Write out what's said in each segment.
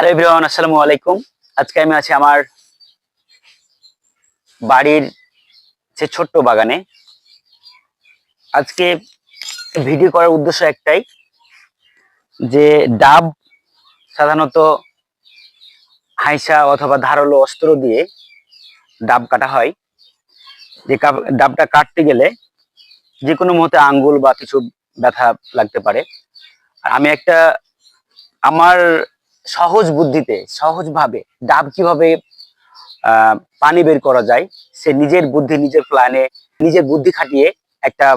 Hello everyone, আসসালামু আলাইকুম। আজকে আমি আছি আমার বাড়ির যে ছোট্ট বাগানে। আজকে ভিডিও করার উদ্দেশ্য একটাই, যে ডাব সাধারণত হাইসা অথবা ধারালো অস্ত্র দিয়ে ডাব কাটা হয়। যে ডাবটা কাটতে গেলে যে কোনো মুহূর্তে আঙ্গুল বা কিছু ব্যথা লাগতে পারে। আর আমি একটা আমার সহজ বুদ্ধিতে সহজভাবে ডাব কিভাবে পানি বের করা যায়, সে নিজের বুদ্ধি নিজের প্ল্যানে নিজের বুদ্ধি খাটিয়ে একটা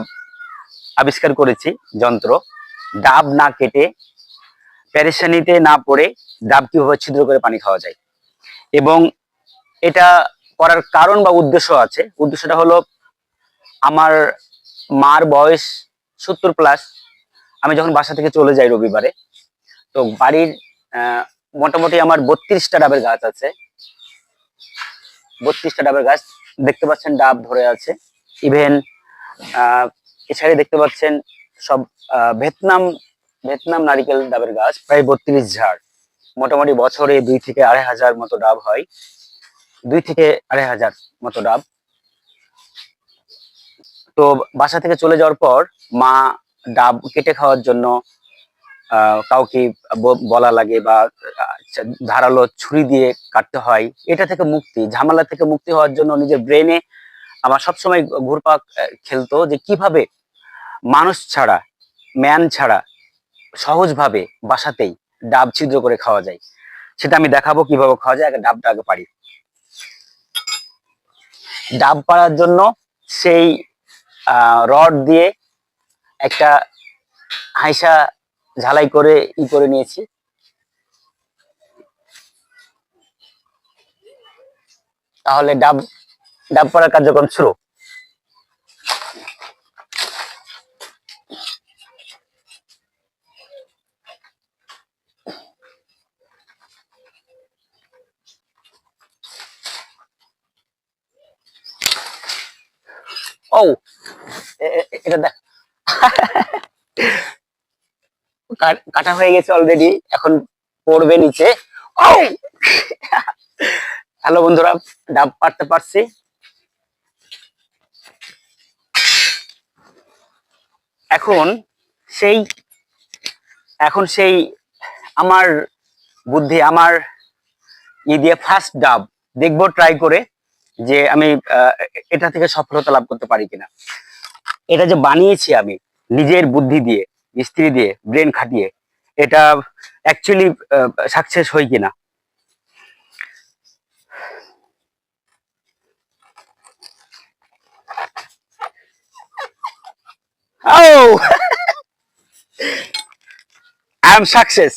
আবিষ্কার করেছি যন্ত্র। ডাব না কেটে, পেরেশানিতে না পড়ে ডাব কিভাবে ছিদ্র করে পানি খাওয়া যায়। এবং এটা করার কারণ বা উদ্দেশ্য আছে। উদ্দেশ্যটা হলো, আমার মার বয়স 70+। আমি যখন বাসা থেকে চলে যাই রবিবারে, তো বাড়ির মোটামুটি আমার 32টা ডাবের গাছ আছে। 32টা ডাবের গাছ দেখতে পাচ্ছেন, ডাব ধরে আছে। ইভেন এছাড়া দেখতে পাচ্ছেন সব ভিয়েতনাম ভিয়েতনাম নারিকেল ডাবের গাছ, প্রায় 32 ঝাড়। মোটামুটি বছরে 2 থেকে 2.5 হাজার মতো ডাব হয়। 2 থেকে 2.5 হাজার মতো ডাব। তো বাসা থেকে চলে যাওয়ার পর মা ডাব কেটে খাওয়ার জন্য কাউকে বলা লাগে, বা ধারালো ছুরি দিয়ে কাটতে হয়। এটা থেকে মুক্তি, ঝামেলা থেকে মুক্তি হওয়ার জন্য নিজের ব্রেনে আমার সবসময় ঘুরপাক খেলতো যে কিভাবে মানুষ ছাড়া, ম্যান ছাড়া সহজভাবে বাসাতেই ডাব ছিদ্র করে খাওয়া যায়। সেটা আমি দেখাবো কিভাবে খাওয়া যায়। আগে ডাবটা আগে পারি। ডাব পাড়ার জন্য সেই রড দিয়ে একটা হাইসা ঝালাই করে করে নিয়েছি। তাহলে ডাব ডাব পাড়ার কার্যক্রম শুরু। ও, এটা দেখ, কাটা হয়ে গেছে অলরেডি, এখন পড়বে নিচে। ও, হ্যালো বন্ধুরা, ডাব পাড়তে পারছি। এখন সেই এখন সেই আমার বুদ্ধি, আমার দিয়ে ফার্স্ট ডাব দেখবো ট্রাই করে, যে আমি এটা থেকে সফলতা লাভ করতে পারি কিনা। এটা যে বানিয়েছি আমি নিজের বুদ্ধি দিয়ে, স্ত্রী দিয়ে, ব্রেন খাটিয়ে, এটা অ্যাকচুয়ালি সাকসেস হই কিনা। ও, আই এম সাকসেস।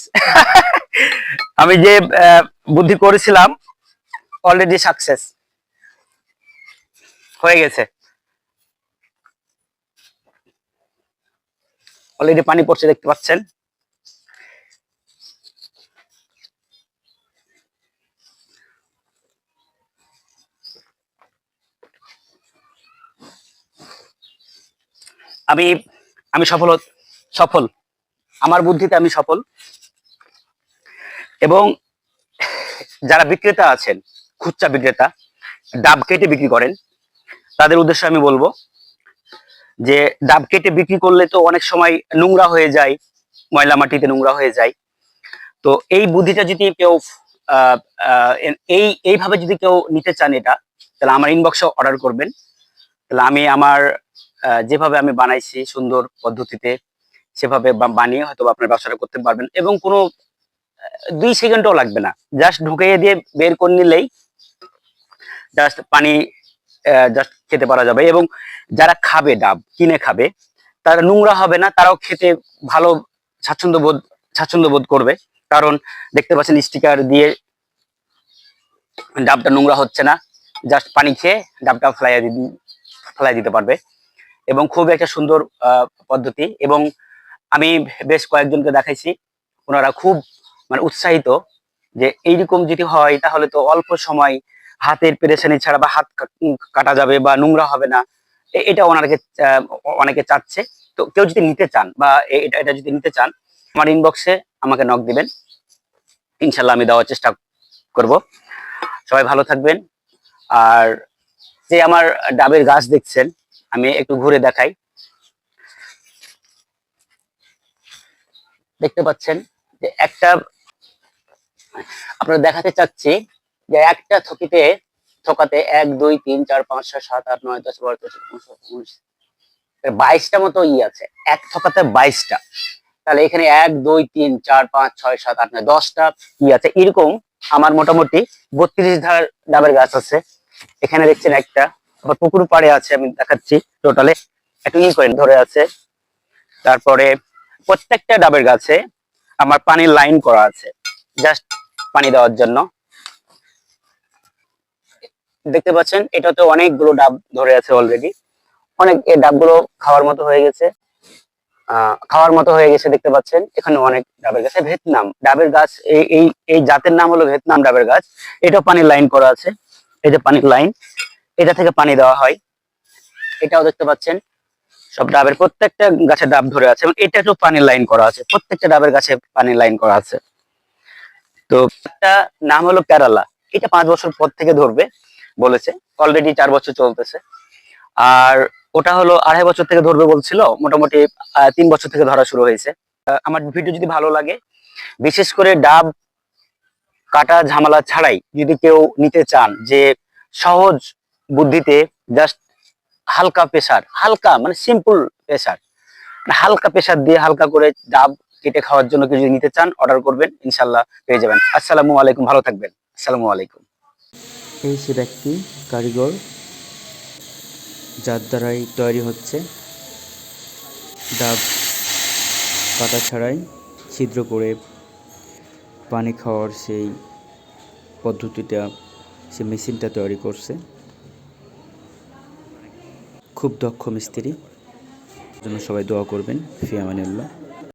আমি যে বুদ্ধি করেছিলাম অলরেডি সাকসেস হয়ে গেছে। অলরেডি পানি পড়ছে, দেখতে পাচ্ছেন। আমি আমি সফল, আমার বুদ্ধিতে আমি সফল। এবং যারা বিক্রেতা আছেন, খুচরা বিক্রেতা, ডাব কেটে বিক্রি করেন, তাদের উদ্দেশ্যে আমি বলবো যে ডাব কেটে বিক্রি করলে তো অনেক সময় নোংরা হয়ে যায়, ময়লা মাটিতে নোংরা হয়ে যায়। তো এই বুদ্ধিটা যদি কেউ আহ, আহ, এইভাবে যদি কেউ নিতে চান এটা, তাহলে আমার ইনবক্সে অর্ডার করবেন। তাহলে আমি আমার যেভাবে আমি বানাইছি সুন্দর পদ্ধতিতে, সেভাবে বানিয়ে হয়তো আপনার ব্যবসাটা করতে পারবেন। এবং কোনো 2 সেকেন্ডও লাগবে না, জাস্ট ঢুকিয়ে দিয়ে বের করে নিলেই জাস্ট পানি জাস্ট খেতে পারা যাবে। এবং যারা খাবে, ডাব কিনে খাবে, তারা নোংরা হবে না, তারাও খেতে ভালো স্বাচ্ছন্দ্য বোধ করবে। কারণ দেখতে পাচ্ছেন স্টিকার দিয়ে ডাবটা নোংরা হচ্ছে না, জাস্ট পানি খেয়ে ডাবটা ফেলাই দিতে পারবে। এবং খুব একটা সুন্দর পদ্ধতি। এবং আমি বেশ কয়েকজনকে দেখাইছি, ওনারা খুব মানে উৎসাহিত যে এইরকম যদি হয় তাহলে তো অল্প সময় হাতের পেরেশানি ছাড়া, বা হাত কাটা যাবে বা নোংরা হবে না। এটা ওনাকে অনেকে চাচ্ছে। তো কেউ যদি নিতে চান, বা এটা এটা যদি নিতে চান, আমার ইনবক্সে আমাকে নক দিবেন। ইনশাল্লাহ আমি দেওয়ার চেষ্টা করব। সবাই ভালো থাকবেন। আর যে আমার ডাবের গাছ দেখছেন, আমি একটু ঘুরে দেখাই। দেখতে পাচ্ছেন যে একটা, আপনারা দেখাতে চাচ্ছি যে একটা থোকাতে 1 2 3 4 5 6 7 8 9 10 11 12 13 14 15 22টা মতো আছে। এক থোকাতে 22টা, তাহলে এখানে 1 2 3 4 5 6 7 8 9 10টা আছে। এরকম আমার মোটামুটি 32 ধার ডাবের গাছ আছে। এখানে দেখছেন একটা, আবার পুকুর পাড়ে আছে, আমি দেখাচ্ছি। টোটালে একটু করে ধরে আছে। তারপরে প্রত্যেকটা ডাবের গাছে আমার পানির লাইন করা আছে, জাস্ট পানি দেওয়ার জন্য। দেখতে পাচ্ছেন এটাতে অনেকগুলো ডাব ধরে আছে অলরেডি। অনেক, এই ডাবগুলো খাওয়ার মতো হয়ে গেছে। দেখতে পাচ্ছেন এখানে অনেক ডাবের গাছ। ভিয়েতনাম ডাবের গাছ, এই এই এই জাতের নাম হলো ভিয়েতনাম ডাবের গাছ। এটাও পানির লাইন করা আছে, এই যে পানির লাইন, এটা থেকে পানি দেওয়া হয়। এটাও দেখতে পাচ্ছেন সব ডাবের, প্রত্যেকটা গাছে ডাব ধরে আছে, এবং এটা একটু পানির লাইন করা আছে। প্রত্যেকটা ডাবের গাছে পানির লাইন করা আছে। তো একটা নাম হলো কেরালা, এটা 5 বছর পর থেকে ধরবে বলেছে, অলরেডি 4 বছর চলতেছে। আর ওটা হলো 2.5 বছর থেকে ধরবে বলছিল, মোটামুটি 3 বছর থেকে ধরা শুরু হয়েছে। আমার ভিডিও যদি ভালো লাগে, বিশেষ করে ডাব কাটা ঝামেলা ছাড়াই যদি কেউ নিতে চান, যে সহজ বুদ্ধিতে, জাস্ট হালকা প্রেসার, হালকা মানে সিম্পল প্রেসার, হালকা প্রেসার দিয়ে হালকা করে ডাব কেটে খাওয়ার জন্য কেউ যদি নিতে চান, অর্ডার করবেন, ইনশাল্লাহ পেয়ে যাবেন। আসসালামু আলাইকুম, ভালো থাকবেন। আসসালামু আলাইকুম। এই সে ব্যক্তি, কারিগর, যার দ্বারাই তৈরি হচ্ছে ডাব কাটা ছাড়াই ছিদ্র করে পানি খাওয়ার সেই পদ্ধতিটা, সে মেশিনটা তৈরি করছে। খুব দক্ষ মিস্ত্রি, জন্য সবাই দোয়া করবেন। ফি আমানিল্লাহ।